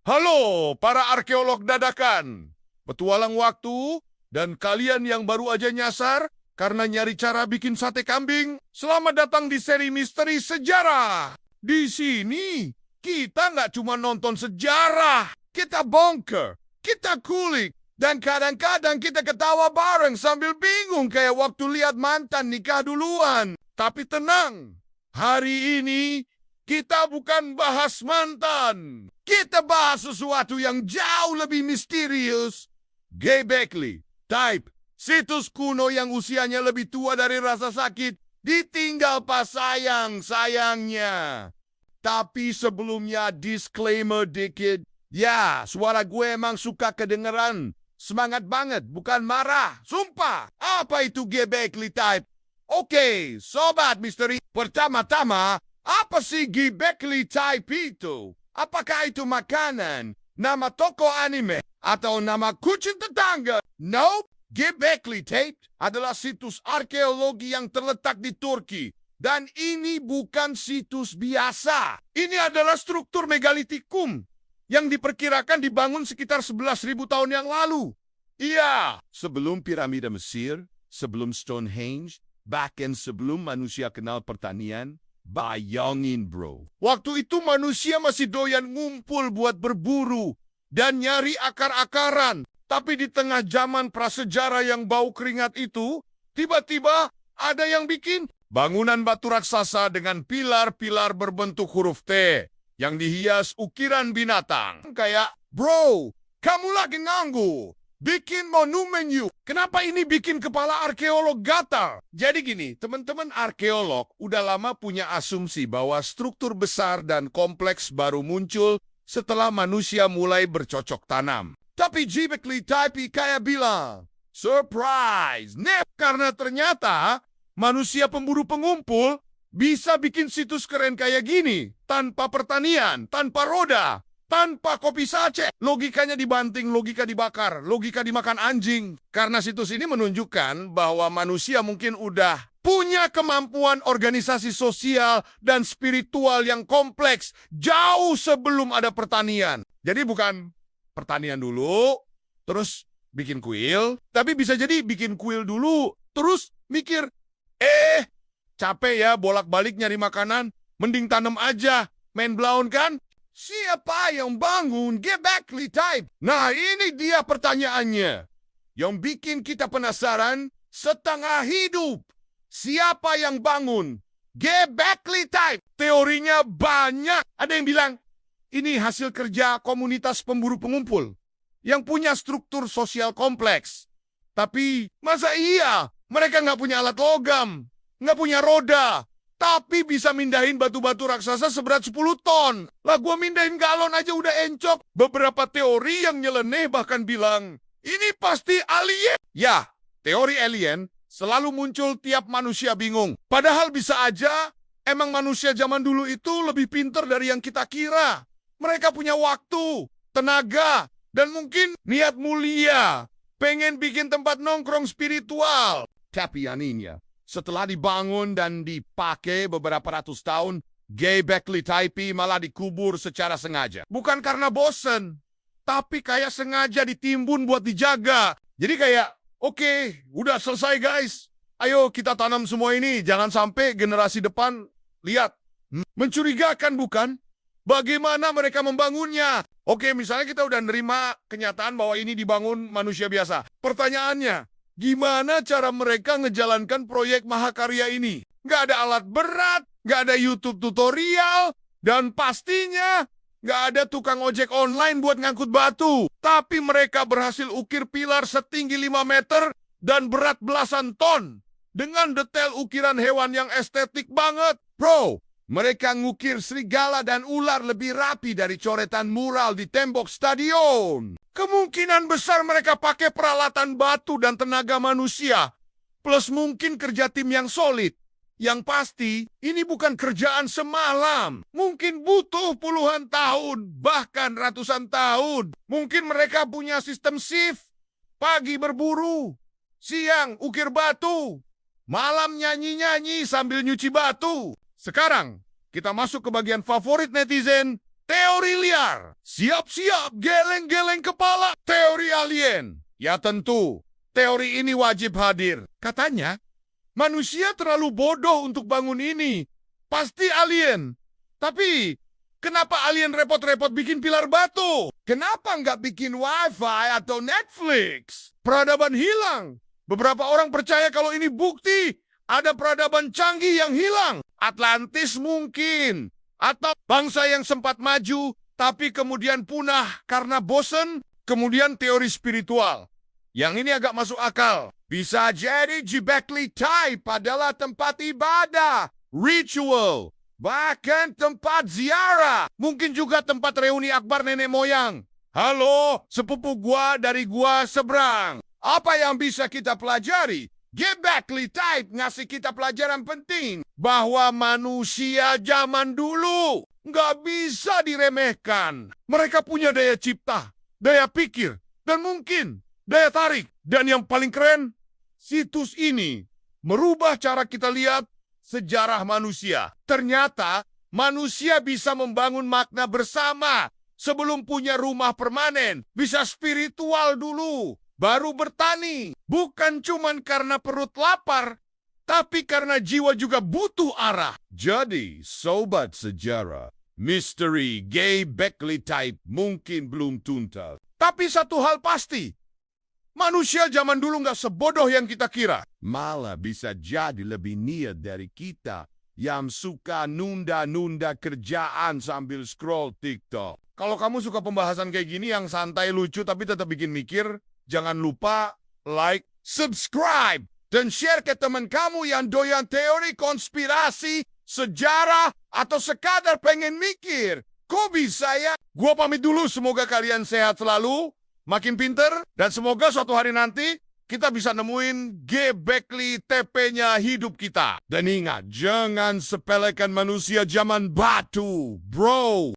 Halo para arkeolog dadakan, petualang waktu, dan kalian yang baru aja nyasar karena nyari cara bikin sate kambing. Selamat datang di seri misteri sejarah. Di sini kita nggak cuma nonton sejarah, kita bongkar, kita kulik, dan kadang-kadang kita ketawa bareng sambil bingung kayak waktu lihat mantan nikah duluan. Tapi tenang, hari ini kita bukan bahas mantan. Kita bahas sesuatu yang jauh lebih misterius. Göbekli Tepe, situs kuno yang usianya lebih tua dari rasa sakit, ditinggal pas sayang-sayangnya. Tapi sebelumnya disclaimer dikit. Ya, suara gue emang suka kedengeran. Semangat banget, bukan marah. Sumpah, apa itu Göbekli Tepe? Oke, sobat misteri. Pertama-tama, apa sih Göbekli Tepe itu? Apakah itu makanan, nama toko anime, atau nama kucing tetangga? Nope, Göbekli Tepe adalah situs arkeologi yang terletak di Turki. Dan ini bukan situs biasa. Ini adalah struktur megalitikum yang diperkirakan dibangun sekitar 11.000 tahun yang lalu. Iya, sebelum piramida Mesir, sebelum Stonehenge, bahkan sebelum manusia kenal pertanian. Bayangin bro, waktu itu manusia masih doyan ngumpul buat berburu dan nyari akar-akaran. Tapi di tengah zaman prasejarah yang bau keringat itu, tiba-tiba ada yang bikin bangunan batu raksasa dengan pilar-pilar berbentuk huruf T yang dihias ukiran binatang. Kayak, bro, kamu lagi nganggur. Bikin monumen yuk. Kenapa ini bikin kepala arkeolog gatal? Jadi gini, teman-teman arkeolog udah lama punya asumsi bahwa struktur besar dan kompleks baru muncul setelah manusia mulai bercocok tanam. Tapi Göbekli Tepe kayak bilang, surprise! Karena ternyata manusia pemburu pengumpul bisa bikin situs keren kayak gini tanpa pertanian, tanpa roda. Tanpa kopi sace, logikanya dibanting, logika dibakar, logika dimakan anjing. Karena situs ini menunjukkan bahwa manusia mungkin udah punya kemampuan organisasi sosial dan spiritual yang kompleks jauh sebelum ada pertanian. Jadi bukan pertanian dulu, terus bikin kuil, tapi bisa jadi bikin kuil dulu, terus mikir, capek ya bolak-balik nyari makanan, mending tanam aja, main blaon kan? Siapa yang bangun Göbekli Tepe? Nah, ini dia pertanyaannya. Yang bikin kita penasaran setengah hidup. Siapa yang bangun Göbekli Tepe? Teorinya banyak. Ada yang bilang, ini hasil kerja komunitas pemburu pengumpul yang punya struktur sosial kompleks. Tapi, masa iya? Mereka nggak punya alat logam, nggak punya roda, tapi bisa mindahin batu-batu raksasa seberat 10 ton. Lah gua mindahin galon aja udah encok. Beberapa teori yang nyeleneh bahkan bilang, ini pasti alien. Ya, teori alien selalu muncul tiap manusia bingung. Padahal bisa aja emang manusia zaman dulu itu lebih pintar dari yang kita kira. Mereka punya waktu, tenaga, dan mungkin niat mulia. Pengen bikin tempat nongkrong spiritual. Tapi anehnya, setelah dibangun dan dipakai beberapa ratus tahun, Göbekli Tepe malah dikubur secara sengaja. Bukan karena bosen, tapi kayak sengaja ditimbun buat dijaga. Jadi kayak, oke, udah selesai guys. Ayo kita tanam semua ini, jangan sampai generasi depan lihat. Mencurigakan bukan? Bagaimana mereka membangunnya? Oke, misalnya kita udah nerima kenyataan bahwa ini dibangun manusia biasa. Pertanyaannya, gimana cara mereka ngejalankan proyek mahakarya ini? Nggak ada alat berat, nggak ada YouTube tutorial, dan pastinya nggak ada tukang ojek online buat ngangkut batu. Tapi mereka berhasil ukir pilar setinggi 5 meter dan berat belasan ton. Dengan detail ukiran hewan yang estetik banget. Bro, mereka ngukir serigala dan ular lebih rapi dari coretan mural di tembok stadion. Kemungkinan besar mereka pakai peralatan batu dan tenaga manusia. Plus mungkin kerja tim yang solid. Yang pasti, ini bukan kerjaan semalam. Mungkin butuh puluhan tahun, bahkan ratusan tahun. Mungkin mereka punya sistem shift. Pagi berburu, siang ukir batu, malam nyanyi-nyanyi sambil nyuci batu. Sekarang, kita masuk ke bagian favorit netizen, Teori liar. Siap-siap geleng-geleng kepala. Teori alien. Ya tentu, teori ini wajib hadir. Katanya, manusia terlalu bodoh untuk bangun ini. Pasti alien. Tapi, kenapa alien repot-repot bikin pilar batu? Kenapa nggak bikin wifi atau Netflix? Peradaban hilang. Beberapa orang percaya kalau ini bukti ada peradaban canggih yang hilang. Atlantis mungkin. Atau bangsa yang sempat maju, tapi kemudian punah karena bosen. Kemudian teori spiritual. Yang ini agak masuk akal. Bisa jadi Göbekli Tepe adalah tempat ibadah, ritual, bahkan tempat ziarah. Mungkin juga tempat reuni akbar nenek moyang. Halo, sepupu gua dari gua seberang. Apa yang bisa kita pelajari? Göbekli Tepe ngasih kita pelajaran penting bahwa manusia zaman dulu nggak bisa diremehkan. Mereka punya daya cipta, daya pikir, dan mungkin daya tarik. Dan yang paling keren, situs ini merubah cara kita lihat sejarah manusia. Ternyata manusia bisa membangun makna bersama sebelum punya rumah permanen. Bisa spiritual dulu. Baru bertani, bukan cuman karena perut lapar, tapi karena jiwa juga butuh arah. Jadi, sobat sejarah, misteri Göbekli Tepe mungkin belum tuntas. Tapi satu hal pasti, manusia zaman dulu nggak sebodoh yang kita kira. Malah bisa jadi lebih niat dari kita yang suka nunda-nunda kerjaan sambil scroll TikTok. Kalau kamu suka pembahasan kayak gini yang santai, lucu, tapi tetap bikin mikir, jangan lupa like, subscribe, dan share ke teman kamu yang doyan teori konspirasi, sejarah, atau sekadar pengen mikir. Kok bisa ya? Gua pamit dulu, semoga kalian sehat selalu, makin pinter, dan semoga suatu hari nanti kita bisa nemuin Göbekli Tepe-nya hidup kita. Dan ingat, jangan sepelekan manusia zaman batu, bro.